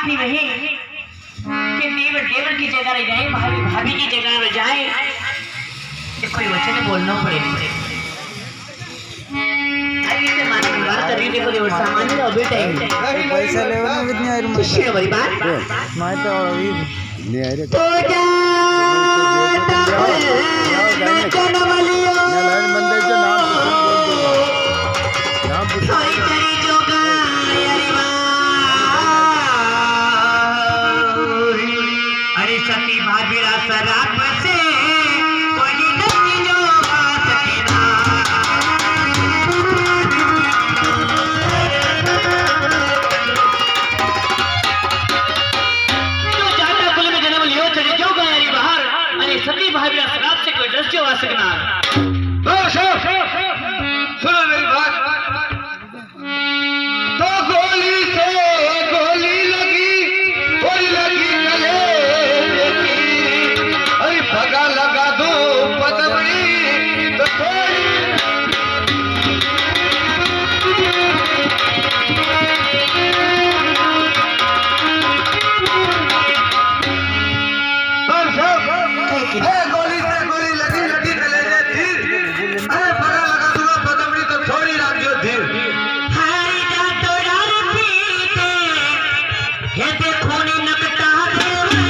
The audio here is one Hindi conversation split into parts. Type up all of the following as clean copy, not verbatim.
आखिरी रहे कि देवर देवर की जगह रह जाए, भाभी भाभी की जगह रह जाए, कोई वचन बोलना पड़े। देखो देवर सामान्य तो बेटा है पैसा ले ना कितनी आ रही है बड़ी बात मैं तो और अभी नहीं आ रही तो क्या जन्म लियो बंदे के नाम कोई करी जो अरे सती भाभी रात से कोई नहीं जो सकीना सती भाभी शराब से कोई दृष्टि हो सकना। सुनो मेरी बात, तो गोली से गोली लगी, कोई लगी गले की, अरे भगा लगा दो पतवड़ी तो थोड़ी गोली से गोली लगी लगी कलेजे थी, अरे पता लगा दूंगा पतवड़ी तो थोड़ी राज्यो थी। हारी जा तोड़ार पीते हे देखो नी नकटा देवड़ी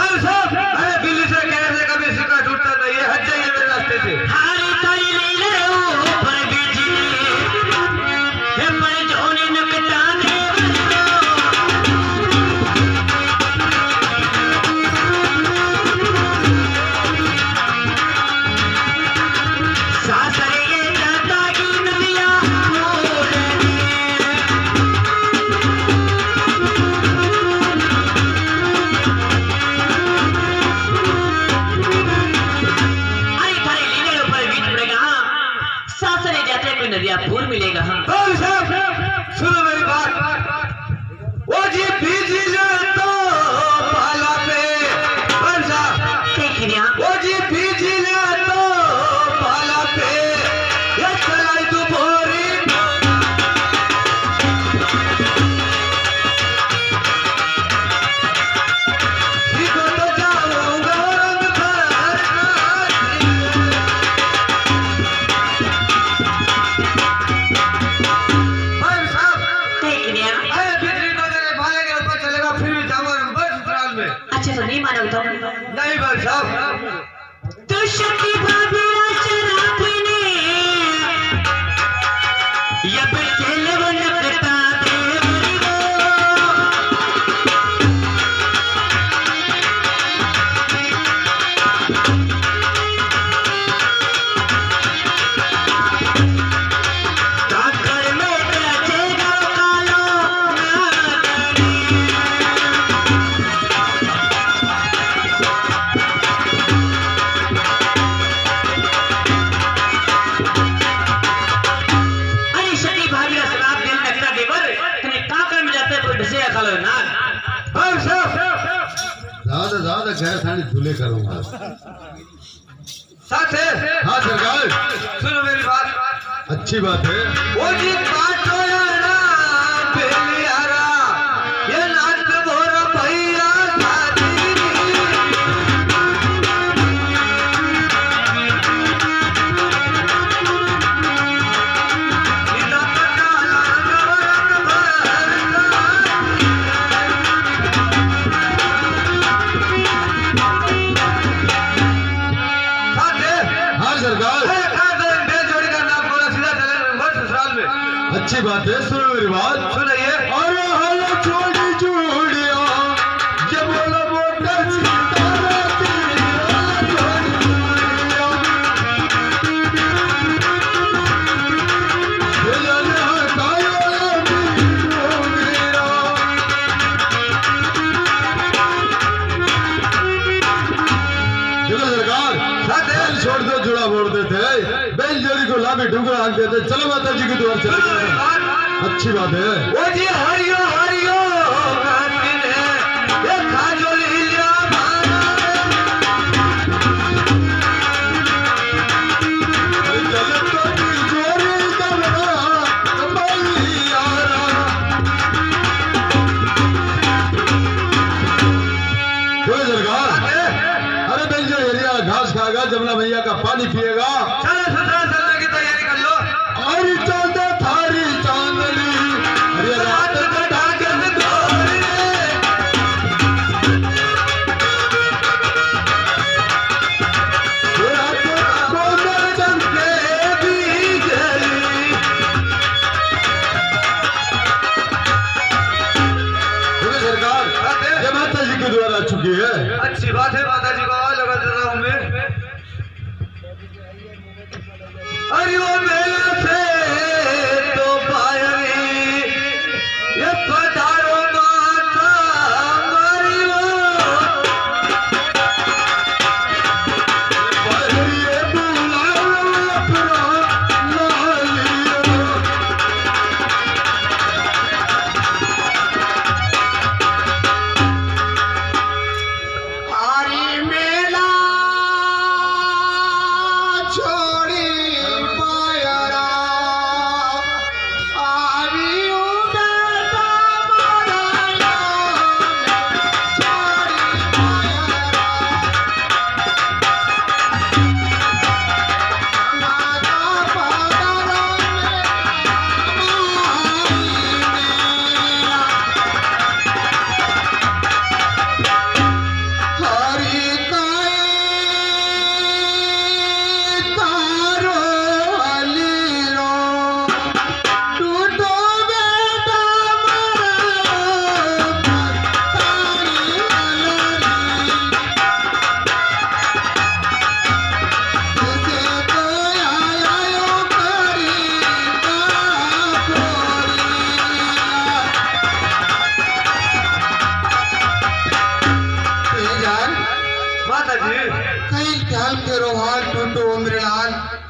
अरे बिल्ली से कहने से कभी सिक्का छूटता नहीं है, हट जाइए मेरे रास्ते से। हारी ताई ले ले ओ पर बिजली हे पर जोने नकटा नदिया फूल मिलेगा हम। सुनो मेरी बात, वो जी बीजी ले तो पाला पे वो जी बीजी ले तो पाला पे ये चलाई तू भोरी सीधो तो जाऊंगा अच्छा तो नहीं मानो तो नहीं भाई साहब। तो शक्ति भाभी शराब ने या बचल वो नकता देवरी ताकर में बचेगा कालो ज्यादा गैर थानी झूले करूंगा साथ है। हाँ सरकार सुनो मेरी बात, अच्छी बात है। वो जी काटो यारा बेलियारा ये नाच भोर भैया अच्छी बात है। सुनो मेरी बात, सुनाइए। अरे हलो छोड़ी चूड़िया जब बोला मोटा सितारा बैलजोड़ी को लाभी ढूंढकर आग देते। चलो माता जी के द्वार चले जाओ। अच्छी बात है। ओ जी हरियो हरियो ये खाजो लीला जमुना भैया का पानी पिएगा। चलो चलने की तैयारी कर लो। हरी चांद थारी चांदनी अरे रात कटा के गोरी सरकार ये माता जी के द्वारा आ चुकी है। अच्छी बात है। माता जी को लगा देता हूँ मैं। अरे वो मेले से तो पायरी ये पधारो माता हमारी वो पायरी बुलाओ अपना लालियो। हरी मेला छोड़ी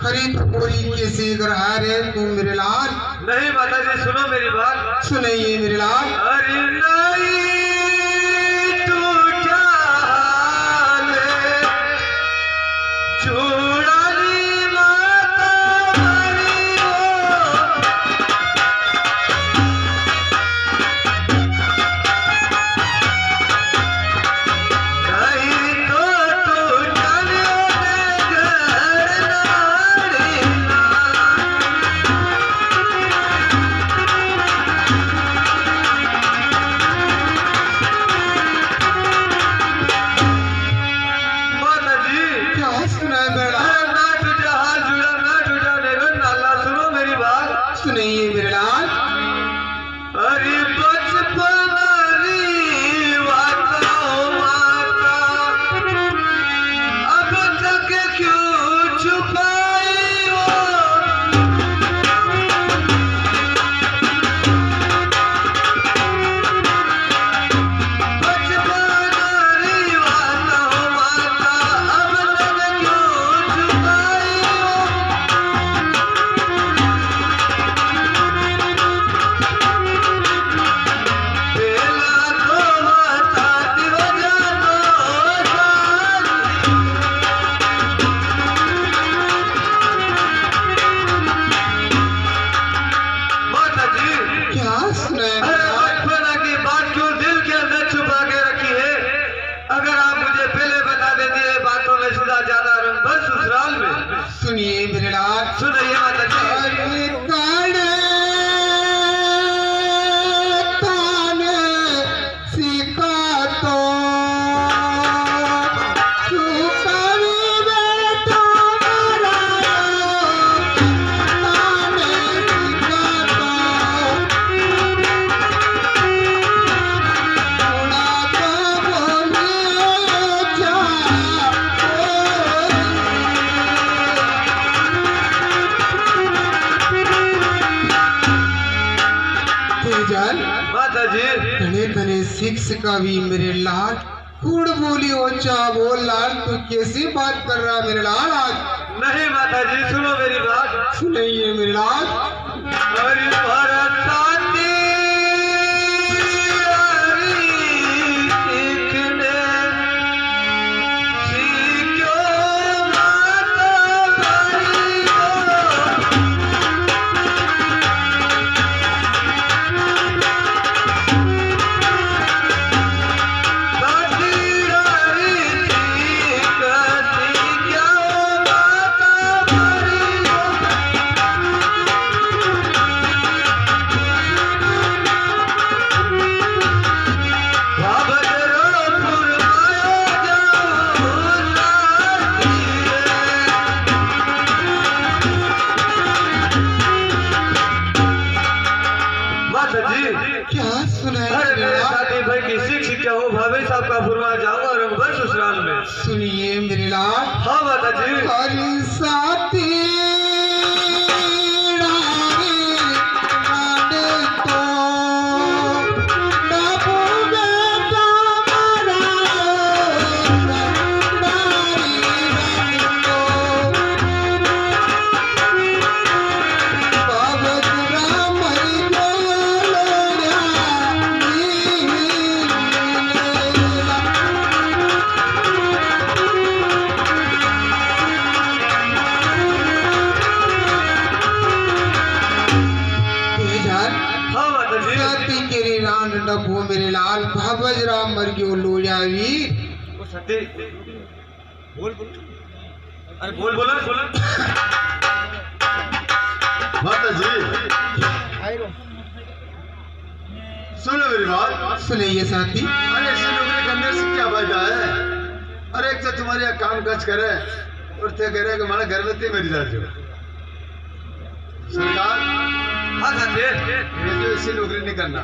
खरीद पूरी कैसे रे तू मेरे लाल। नहीं माता जी सुनो मेरी बात। सुनाइए मेरे लाल। अरे नहीं तू जाने चूड़ानी माता हमारी नहीं तो तू जाने सुनिए मेरे लाल। अरे बचपन माता अब तक क्यों छुपाई वो बचपन माता अब तक क्यों छुपाई वो सुनिए मेरे लाल। सुनिए माता जी। ताने सिका तो माता जी तने तने शिक्षा भी मेरे लाल कूड़ बोली ओचा बोल लाल तू कैसी बात कर रहा मेरे लाल। आज नहीं माता जी, सुनो मेरी बात। सुनिए मेरे लाल। अरे भारत शांति सीखने सीखो माता भाई क्या सुनाए अरे मेरे मेरे लाल? साथी भाई की सीख क्या हो भाभी साहब का फुरवा जाऊंगा और बस ससुराल में। सुनिए मेरे लाल। हाँ माता जी। अरे साथी हाँ माता जी। जाति केरे रान डबो मेरे लाल भावज राम मर गयो लोजावी। वो सती बोल बोल। अरे बोल बोला बोला। माता जी सुनो मेरी बात। सुनिए साथी। अरे ऐसी नौकरी करने से क्या फायदा है? अरे एक तो तुम्हारे यहाँ काम काज करे और ते कह रहे कि हमारे घर में ते मेरी जात जो सरकार। हाँ साथी। ये जो ऐसी नौकरी नहीं करना।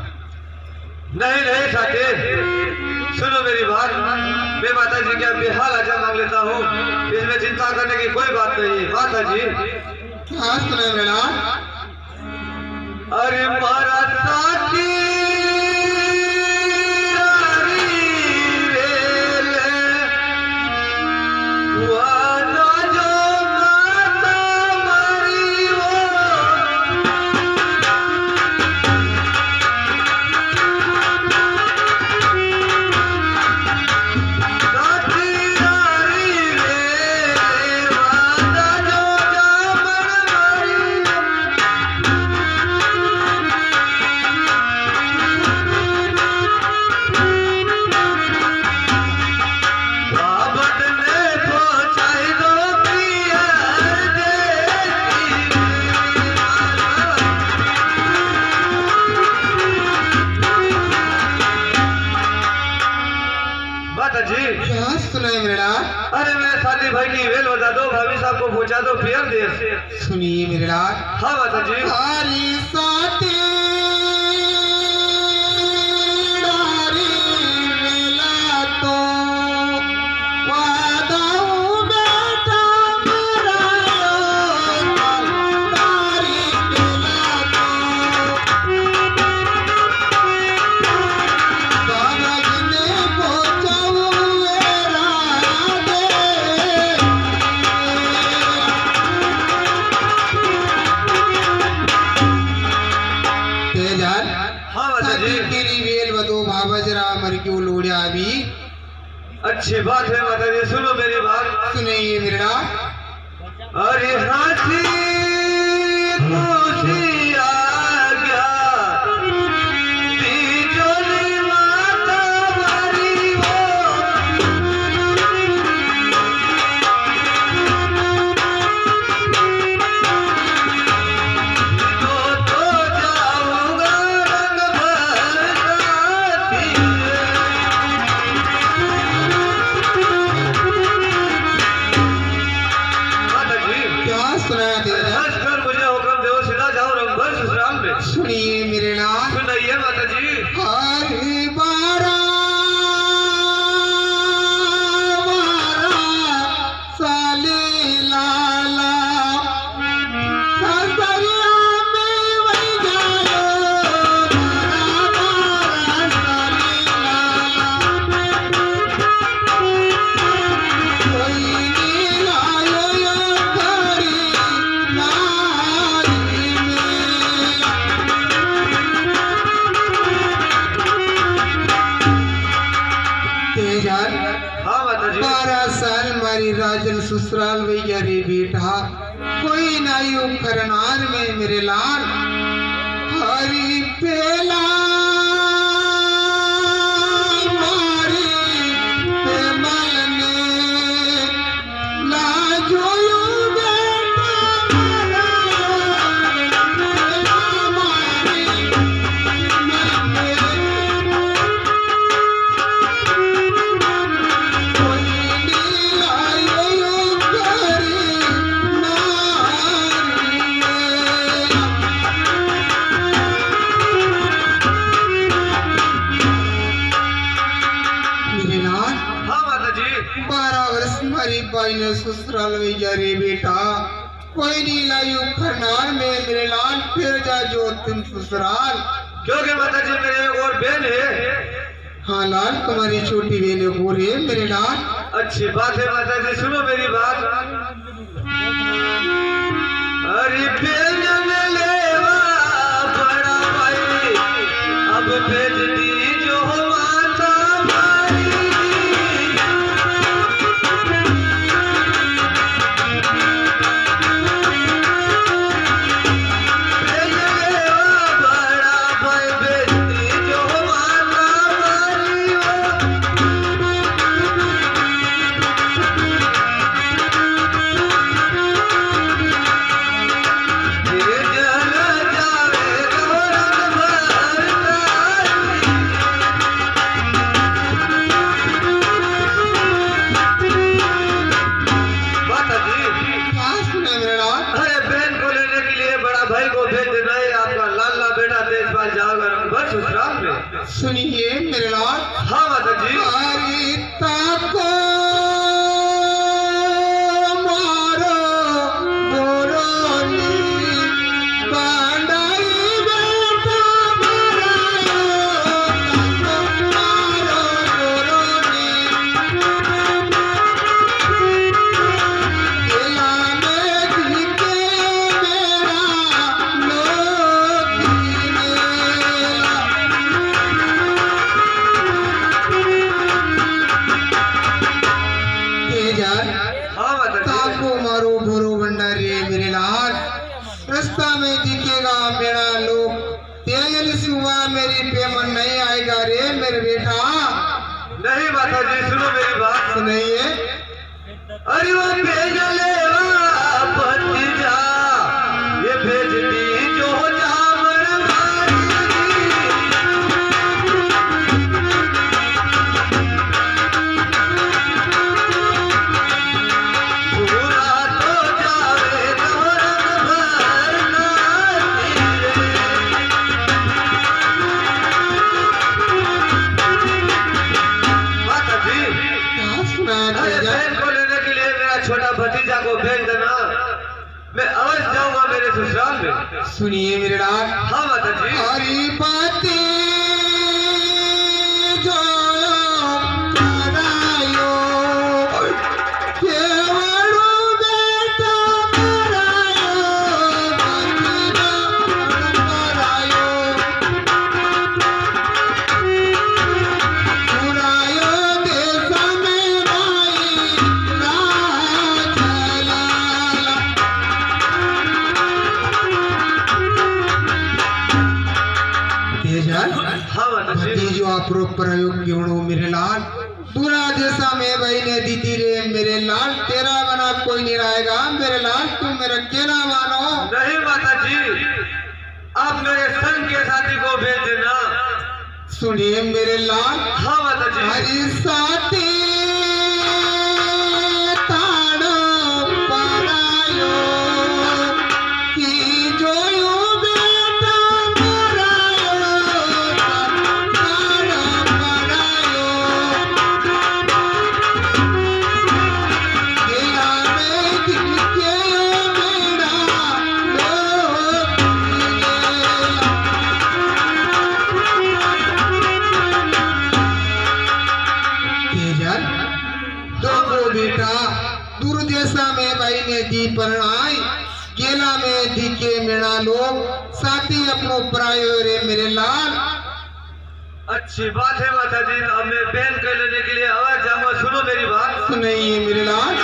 नहीं नहीं साथी, सुनो मेरी बात। मैं माता जी के बेहाल आजा मांग लेता हूँ, इसमें चिंता करने की कोई बात नहीं माता जी। क्या सुनाए मेरे लाल? अरे मारा साथी क्या सुनाए मेरे लाल? अरे मेरे साथी भाई की वेल बता दो, भाभी साहब को पहुंचा दो फिर देर से। सुनिए मेरे लाल। हाँ माता जी। हरी साथी डारी मेला तो वादाऊ बेटा मरायो डारी मेला तो बाबा ने पहुंचाऊ हाँ माता जी। तेरी वेल बदो भावजरा मर क्यों लोड़िया भी। अच्छी बात है माता जी, सुनो मेरी बात। सुनिए मेरे लाल। अरे हाथी खुशी आ गया तीजोरी माता हमारी तो जाऊंगा रंग भर माता जी। क्या सुनाया ससुराल भैया रे बेटा कोई नायु खरनार में मेरे लाल हरी पेला मारी पेमल ने लाजोयो बेटा मारी हाँ माता जी 12 वर्ष मारी बाई ने ससुराल भैया रे बेटा कोई नहीं लायु खरनार में मेरे लाल फिर जा जो तुम ससुराल क्योंकि माता जी मेरे एक और बहन है। हाँ लाल तुम्हारी छोटी बहन हो रे मेरे लाल अच्छी बात है माता जी सुनो मेरी बात। अरे बेलन लेवा बड़ा भाई अब भेज दी जो माता मारी सुनिए मेरे लाल। हाँ माता जी। हरी ताको मारो बोरोनी बांडाई बेटा मरायो ताको मारो बोरोनी केला में दिखे मेरा लोकी मेला हाँ माता जी। ताको मारो भोरो भंडारी मेरे लाल रास्ता में दिखेगा मेरा लोग तेल सुबह मेरी पेमन नहीं आएगा रे मेरे बेटा। नहीं माता जी सुनो मेरी बात। सुनिए। अरे वो भेज ले भतीजा ये भेज दी जो जामर मारी पूरा तो जावे तोरन भरना माता जी। क्या सुना अरे बहन को लेने के लिए मेरा छोटा भतीजा को भेज देना मैं अवश्य जाऊंगा मेरे ससुराल में। सुनिए मेरे लाल। हाँ माता जी। हरी बाती जो करायो केवड़ो बेटा करायो बंदना करायो पुरायो देश में भाई राजलाला तेजाल हाँ माता जी। भतीजो आपरो प्रयोग क्यों मेरे लाल पूरा जैसा मैं भाई ने दी थी रे मेरे लाल तेरा बना कोई नहीं रहेगा मेरे लाल तुम मेरा केला मानो। नहीं माता जी आप मेरे संग के साथी को भेज देना। सुनिए मेरे लाल। हाँ माता जी। हरी साथी ताड़ो परायो की जोयो बेटा मरायो ताड़ो परायो केला में दिखे मेरा लोक तेजल दो बेटा दूर जैसा में भाई ने दी परनाई केला में दिखे मेरा लोग साथी अपनो परायो रे मेरे लाल। अच्छी बात है माता जी। अब मैं बहन को लेने के लिए आवाज जाऊंगा। सुनो मेरी बात। सुनिए मेरे लाल।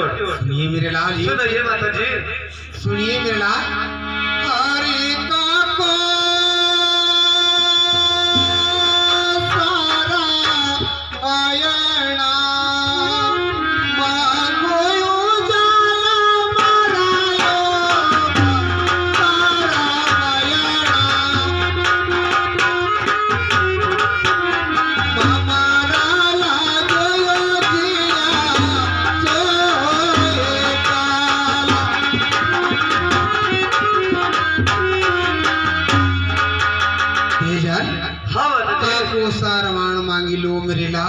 ओर। सुनिए मेरे लाल, सुनिए माता जी। सुनिए मेरे लाल। हरे काको सारा आयना मागो जाला मारायो सारा आयना मामारा लागो जिया जोए काला। तेजन हाँ माता जी। काको सारवाण मांगी लो मेरे ला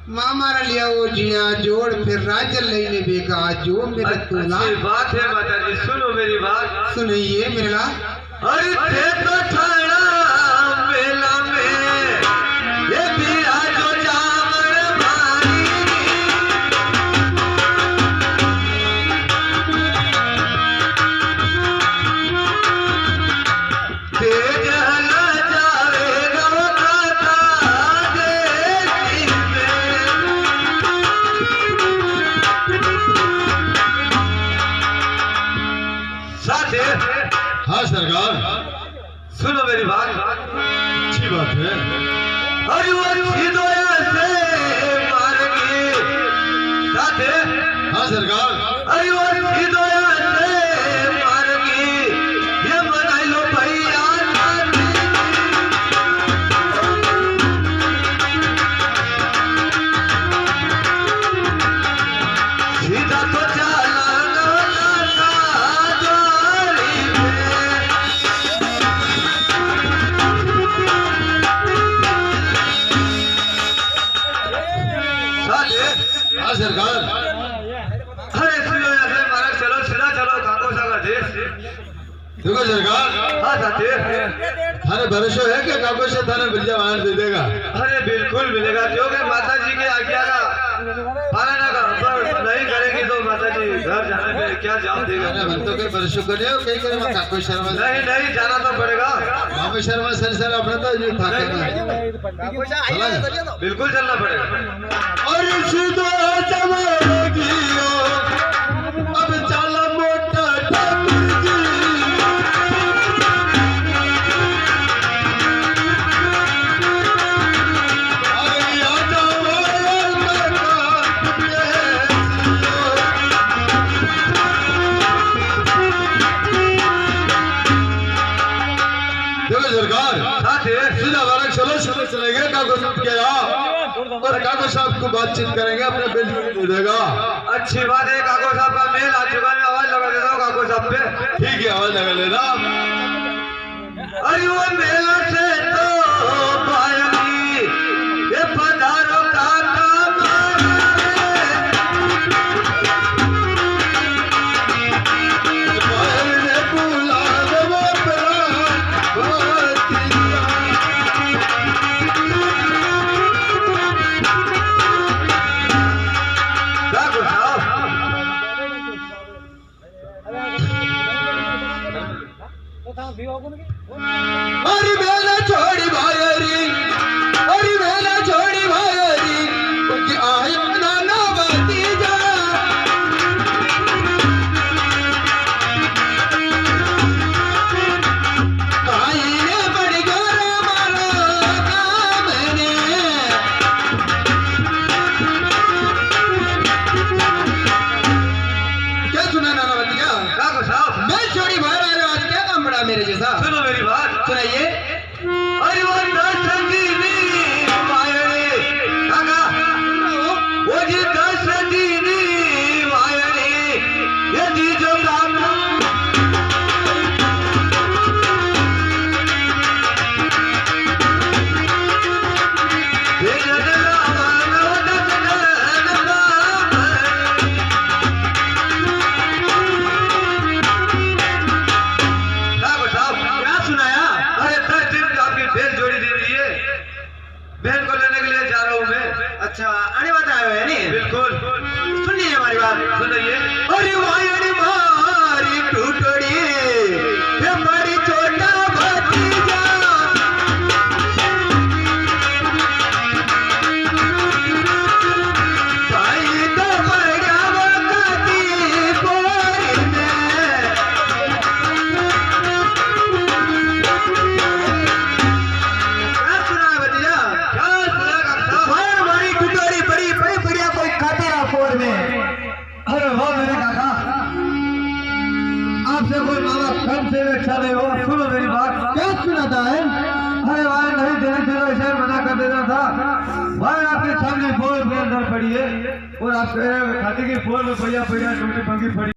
मामारा लिया वो जिया जोड़ फिर राजल लेने बेगा जो मेरे तोला। अच्छी बात है माता जी, सुनो मेरी बात। सुनिए मेरे ला। अरे थे तो ठाणा मेला में ये पीरा जो जामर भाई तेज हला जावेगा खाता देश में। साथे हाँ सरकार, सुनो मेरी बात। अच्छी बात है। अरे वो सीधोया से मारेगी साथे। हाँ सरकार, अरे वो सीधोया से मारेगी ये मनाई लो भैया साथी। सीधा तो चालाना लाता जोरी में। साथे हाँ सरकार, अरे सुनो ऐसे मारा चलो सीधा चलो काको सागर देश। देखो सरकार, हाँ साथी। थाने भरोसा है कि काको से थाने बिल्जा वाहन दे देगा? अरे बिल्कुल मिलेगा, क्योंकि माता जी की आज्ञा का पालन अगर नहीं करेगी तो माता जी घर जाने में क्या जवाब देगा। अरे मन तो के भरोसा करे हो कहीं करे काको शर्मा नहीं नहीं जाना तो पड़ेगा। मामा शर्मा सर अपना तो जो था करना। बिल्कुल चलना पड़ेगा। और सीधो चमोगी अब चला मोटा ठाकुर जी। अरे आ जाओ देखो सरकार, साथी सीधा वाला चलो चलो चलेंगे काको साहब के यहाँ और काको साहब को बातचीत करेंगे, अपने बिल दे देगा। अच्छी बात है। काको साहब का मेल आ चुका है, मैं आवाज लगा देता हूँ काको साहब पे। ठीक है, आवाज लगा लेना। अरे वो मेला से तो पाएगी ये पधारो काका मैंने बुला वो प्राण भतिया। काको साहब। अरे बेला छोड़ी भायरी, अरे बेला छोड़ी भायरी क्योंकि आयो नाना भतीजा। भाई ने बड़ी जोर मारो काम ने। क्या सुना नाना भतीजा? काको साहब मैं छोड़ी भाई आज क्या काम पड़ा मेरे जैसा? सुनो मेरी बात। सुनाइए। अरे वो दशरथी मायरे काका, वो जी दशरथी मायरे ये जी जो काम ये जगह मानो दशरथ बाप। काको साहब रहे हो, सुनो मेरी बात। क्या सुनाता है? अरे भाई नहीं देने चलो ऐसे मना कर देना था भाई। आपके सामने फोन पे अंदर पड़ी है और आप कह रहे हो खाते की फोन में भैया भैया टूटी पंगी पड़ी।